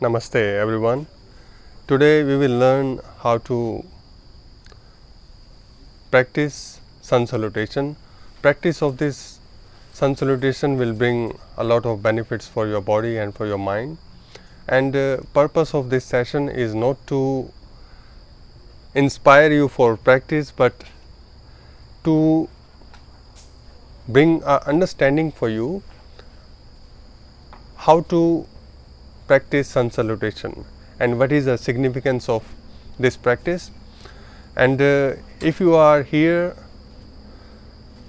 Namaste everyone. Today we will learn how to practice sun salutation. Practice of this sun salutation will bring a lot of benefits for your body and for your mind. And purpose of this session is not to inspire you for practice, but to bring a understanding for you how to practice sun salutation and what is the significance of this practice. And if you are here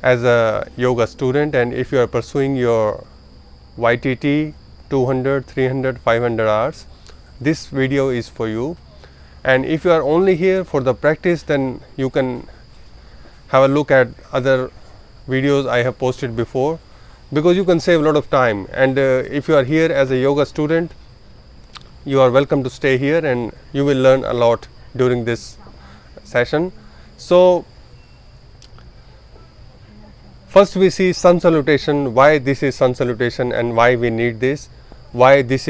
as a yoga student and if you are pursuing your YTT 200, 300, 500 hours, this video is for you. And if you are only here for the practice, then you can have a look at other videos I have posted before, because you can save a lot of time. And if you are here as a yoga student, you are welcome to stay here and you will learn a lot during this session. So first we see sun salutation, why this is sun salutation and why we need this, why this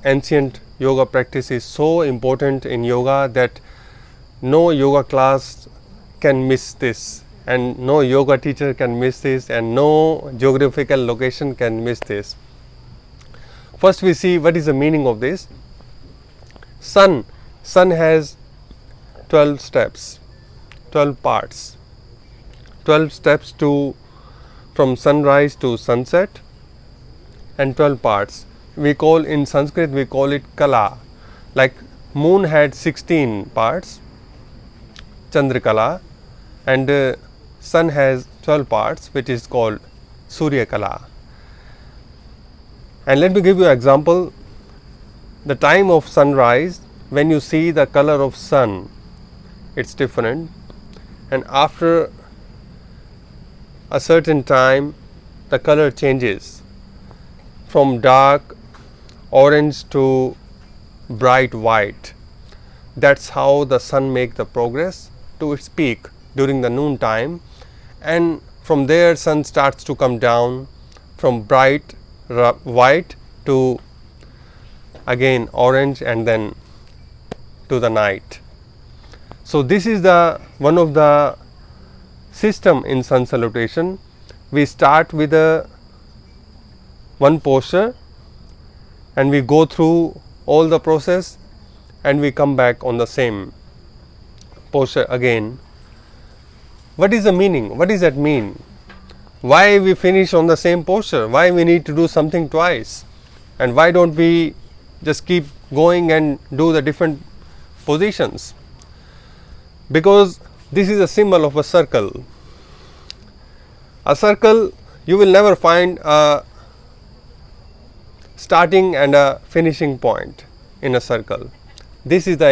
ancient yoga practice is so important in yoga that no yoga class can miss this, and no yoga teacher can miss this, and no geographical location can miss this. First we see what is the meaning of this. Sun has 12 steps, 12 parts, 12 steps from sunrise to sunset, and 12 parts. We call in Sanskrit, we call it kala. Like moon had 16 parts, Chandrakala, and sun has 12 parts, which is called Surya Kala. And let me give you an example. The time of sunrise, when you see the color of sun, it's different, and after a certain time the color changes from dark orange to bright white. That's how the sun makes the progress to its peak during the noon time, and from there sun starts to come down from bright white to again orange and then to the night. So this is the one of the system in sun salutation. We start with one posture and we go through all the process and we come back on the same posture again. What is the meaning? What does that mean? Why we finish on the same posture? Why we need to do something twice? And why don't we just keep going and do the different positions? Because this is a symbol of a circle. A circle, you will never find a starting and a finishing point in a circle. This is the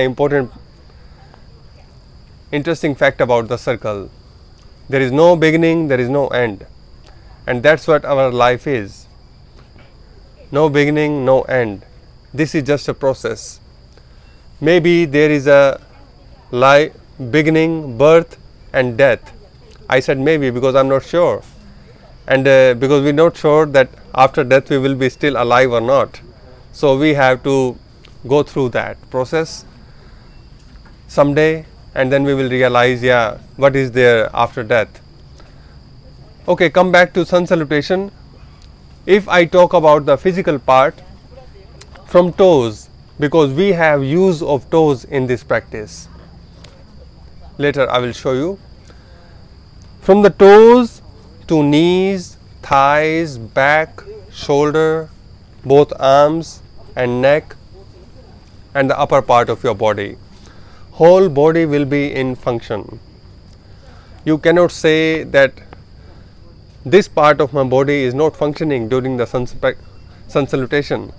interesting fact about the circle. There is no beginning, there is no end, and that's what our life is. No beginning, no end. This is just a process. Maybe there is a beginning, birth and death. I said maybe because I am not sure, and because we are not sure that after death we will be still alive or not. So we have to go through that process someday, and then we will realize, yeah, what is there after death. Okay, come back to sun salutation. If I talk about the physical part, from toes, because we have use of toes in this practice. Later I will show you. From the toes to knees, thighs, back, shoulder, both arms and neck, and the upper part of your body. Whole body will be in function. You cannot say that this part of my body is not functioning during the sun salutation.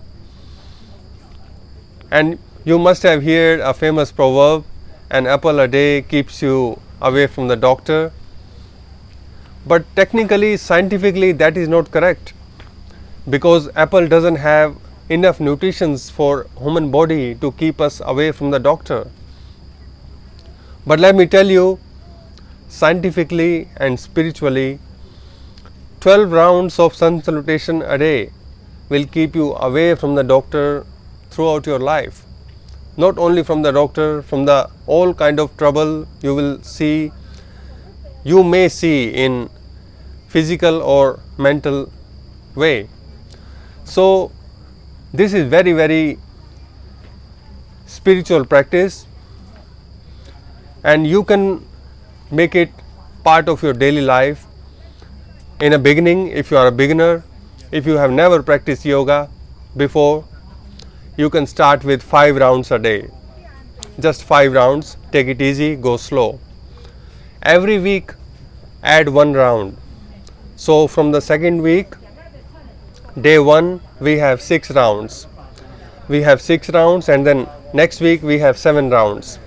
And you must have heard a famous proverb, an apple a day keeps you away from the doctor. But technically, scientifically, that is not correct, because apple doesn't have enough nutrition for human body to keep us away from the doctor. But let me tell you, scientifically and spiritually, 12 rounds of sun salutation a day will keep you away from the doctor throughout your life. Not only from the doctor, from the all kind of trouble you may see in physical or mental way. So this is very, very spiritual practice, and you can make it part of your daily life. In a beginning, if you are a beginner, if you have never practiced yoga before, you can start with 5 rounds a day. Just 5 rounds, take it easy, go slow. Every week add 1 round. So from the second week, day 1 we have 6 rounds. We have 6 rounds, and then next week we have 7 rounds,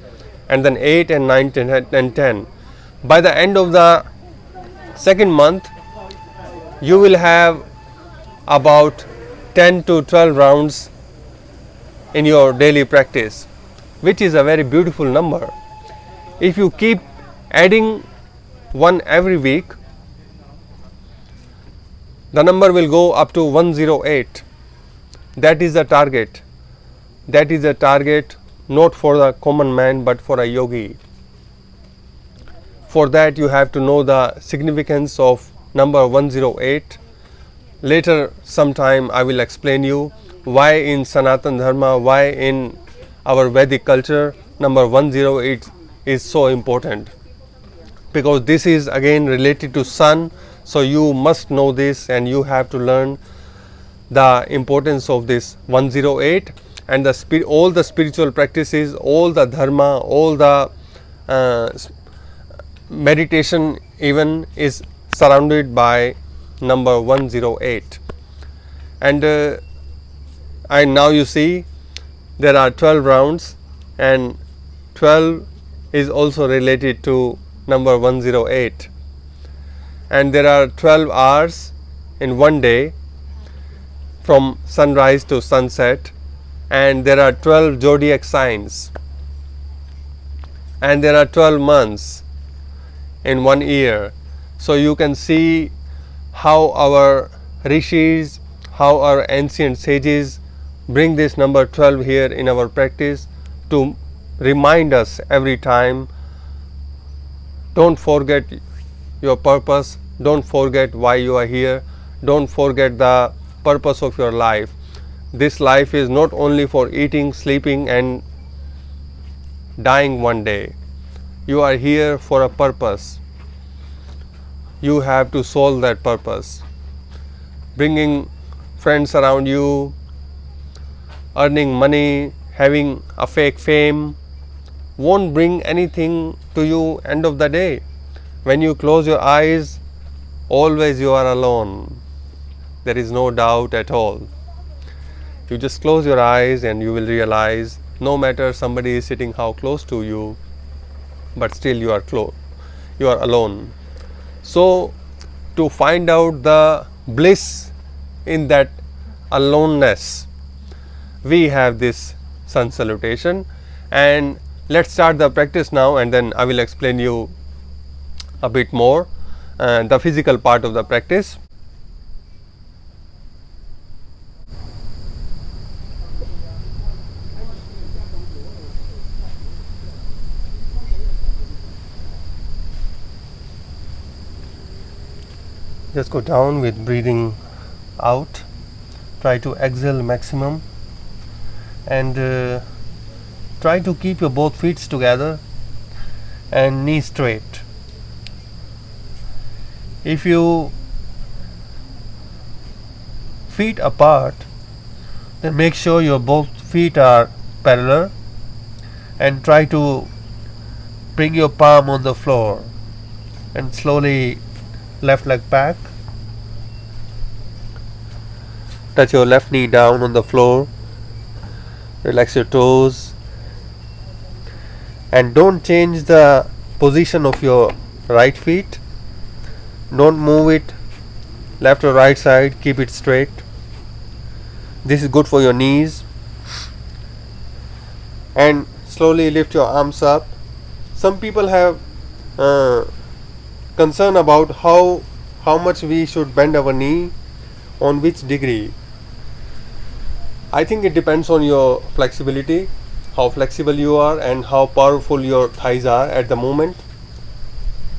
and then 8 and 9 and 10. By the end of the second month, you will have about 10 to 12 rounds in your daily practice, which is a very beautiful number. If you keep adding 1 every week, the number will go up to 108. That is the target. That is the target not for the common man but for a yogi. For that you have to know the significance of number 108. Later sometime I will explain you why in Sanatan Dharma, why in our Vedic culture number 108 is so important. Because this is again related to sun, so you must know this, and you have to learn the importance of this 108, and all the spiritual practices, all the dharma, all the meditation even is surrounded by number 108. And now you see there are 12 rounds, and 12 is also related to number 108, and there are 12 hours in one day from sunrise to sunset, and there are 12 zodiac signs, and there are 12 months in 1 year. So you can see how our rishis, how our ancient sages bring this number 12 here in our practice to remind us every time, don't forget your purpose, don't forget why you are here, don't forget the purpose of your life. This life is not only for eating, sleeping and dying one day. You are here for a purpose. You have to solve that purpose. Bringing friends around you, earning money, having a fake fame won't bring anything to you end of the day. When you close your eyes, always you are alone. There is no doubt at all. You just close your eyes and you will realize, no matter somebody is sitting how close to you, but still you are alone. So to find out the bliss in that aloneness, we have this sun salutation, and let's start the practice now, and then I will explain you a bit more the physical part of the practice. Just go down with breathing out, try to exhale maximum, and try to keep your both feet together and knees straight. If you feet apart, then make sure your both feet are parallel and try to bring your palm on the floor and slowly left leg back. Touch your left knee down on the floor. Relax your toes and don't change the position of your right feet. Don't move it left or right side, keep it straight. This is good for your knees. And slowly lift your arms up. Some people have concern about how much we should bend our knee, on which degree. I think it depends on your flexibility, how flexible you are, and how powerful your thighs are at the moment.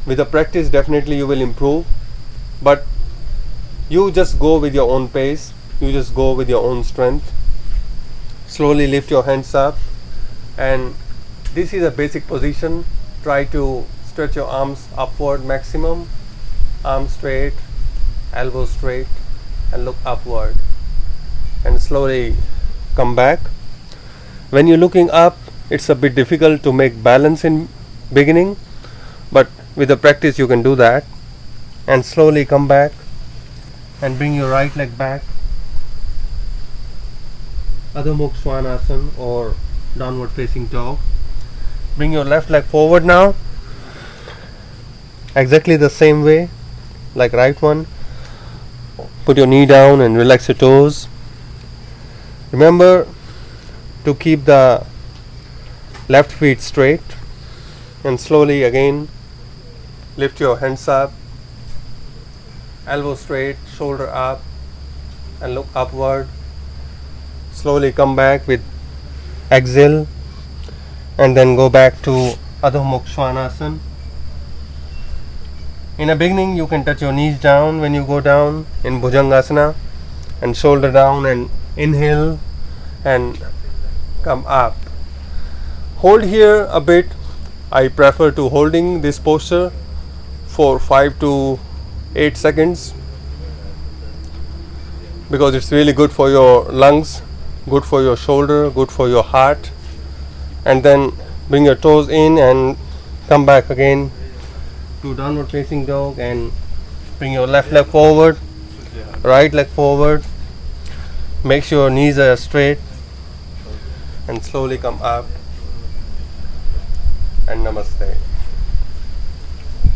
With the practice, definitely you will improve, but you just go with your own pace, you just go with your own strength. Slowly lift your hands up, and this is a basic position. Try to stretch your arms upward maximum, arms straight, elbows straight, and look upward, and slowly come back. When you're looking up, it's a bit difficult to make balance in beginning, but with the practice you can do that. And slowly come back and bring your right leg back, Adho Mukha Svanasana or downward facing dog. Bring your left leg forward now, exactly the same way like right one. Put your knee down and relax your toes. Remember to keep the left feet straight, and slowly again lift your hands up, elbow straight, shoulder up, and look upward. Slowly come back with exhale, and then go back to Adho Mukha Svanasana. In the beginning, you can touch your knees down when you go down in Bhujangasana, and shoulder down, and inhale and come up. Hold here a bit. I prefer to holding this posture for 5 to 8 seconds because it's really good for your lungs, good for your shoulder, good for your heart. And then bring your toes in and come back again to downward facing dog, and bring your left leg forward, right leg forward. Make sure your knees are straight, and slowly come up, and namaste.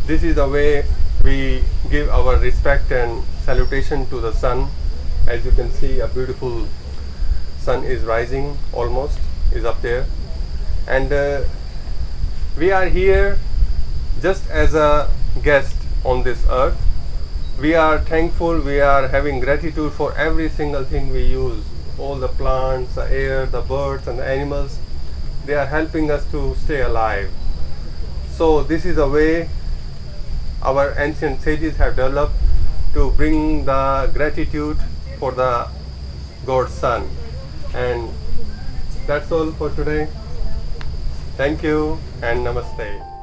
This is the way we give our respect and salutation to the sun. As you can see, a beautiful sun is rising, almost is up there, and we are here just as a guest on this earth. We are thankful, we are having gratitude for every single thing we use. All the plants, the air, the birds and the animals, they are helping us to stay alive. So this is a way our ancient sages have developed to bring the gratitude for the God Sun. And that's all for today. Thank you and namaste.